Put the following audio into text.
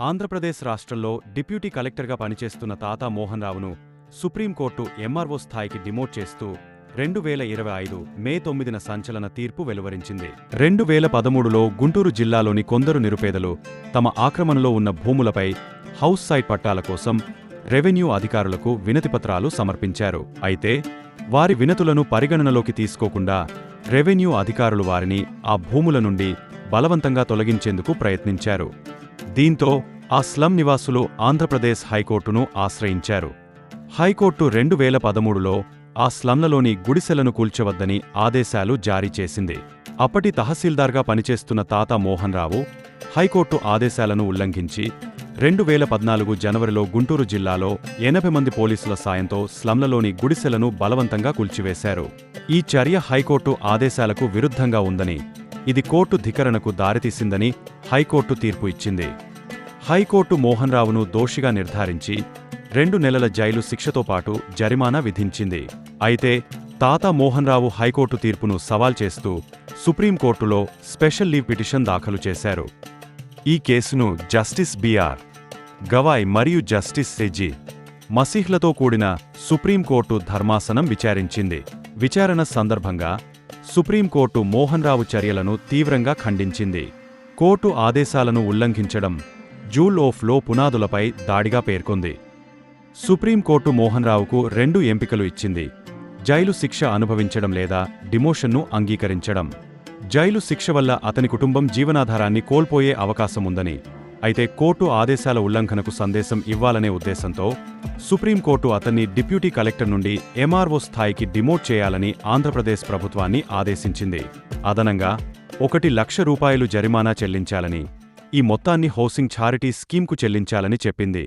ఆంధ్రప్రదేశ్ రాష్ట్రంలో డిప్యూటీ కలెక్టర్గా పనిచేస్తున్న తాతా మోహన్ రావును సుప్రీంకోర్టు ఎంఆర్ఓ స్థాయికి డిమోట్ చేస్తూ 2025 మే 9న సంచలన తీర్పు వెలువరించింది. 2013లో గుంటూరు జిల్లాలోని కొందరు నిరుపేదలు తమ ఆక్రమణలో ఉన్న భూములపై హౌస్ సైట్ పట్టాల కోసం రెవెన్యూ అధికారులకు వినతిపత్రాలు సమర్పించారు. అయితే వారి వినతులను పరిగణనలోకి తీసుకోకుండా రెవెన్యూ అధికారులు వారిని ఆ భూముల నుండి బలవంతంగా తొలగించేందుకు ప్రయత్నించారు. దీంతో ఆ స్లమ్ నివాసులు ఆంధ్రప్రదేశ్ హైకోర్టును ఆశ్రయించారు. హైకోర్టు 2013లో ఆ స్లమ్లలోని గుడిసెలను కూల్చవద్దని ఆదేశాలు జారీ చేసింది. అప్పటి తహసీల్దార్గా పనిచేస్తున్న తాతా మోహన్ రావు హైకోర్టు ఆదేశాలను ఉల్లంఘించి 2014 జనవరిలో గుంటూరు జిల్లాలో 80 మంది పోలీసుల సాయంతో స్లమ్లలోని గుడిసెలను బలవంతంగా కూల్చివేశారు. ఈ చర్య హైకోర్టు ఆదేశాలకు విరుద్ధంగా ఉందని, ఇది కోర్టు ధిక్కరణకు దారితీసిందని హైకోర్టు తీర్పు ఇచ్చింది. హైకోర్టు మోహన్ రావును దోషిగా నిర్ధారించి 2 నెలల జైలు శిక్షతో పాటు జరిమానా విధించింది. అయితే తాతా మోహన్ రావు హైకోర్టు తీర్పును సవాల్ చేస్తూ సుప్రీంకోర్టులో స్పెషల్ లీవ్ పిటిషన్ దాఖలు చేశారు. ఈ కేసును జస్టిస్ బిఆర్ గవాయ్ మరియు జస్టిస్ సెజీ మసీహ్లతో కూడిన సుప్రీంకోర్టు ధర్మాసనం విచారించింది. విచారణ సందర్భంగా సుప్రీంకోర్టు మోహన్ రావు చర్యలను తీవ్రంగా ఖండించింది. కోర్టు ఆదేశాలను ఉల్లంఘించడం రూల్ ఆఫ్ లా పునాదులపై దాడిగా పేర్కొంది. సుప్రీంకోర్టు మోహన్ రావుకు 2 ఎంపికలు ఇచ్చింది: జైలు శిక్ష అనుభవించడం లేదా డిమోషన్ను అంగీకరించడం. జైలు శిక్ష వల్ల అతని కుటుంబం జీవనాధారాన్ని కోల్పోయే అవకాశముందని, అయితే కోర్టు ఆదేశాల ఉల్లంఘనకు సందేశం ఇవ్వాలనే ఉద్దేశంతో సుప్రీంకోర్టు అతన్ని డిప్యూటీ కలెక్టర్ నుండి ఎంఆర్ఓ స్థాయికి డిమోట్ చేయాలని ఆంధ్రప్రదేశ్ ప్రభుత్వాన్ని ఆదేశించింది. అదనంగా 1 లక్ష రూపాయలు జరిమానా చెల్లించాలని, ఈ మొత్తాన్ని హౌసింగ్ ఛారిటీ స్కీమ్కు చెల్లించాలని చెప్పింది.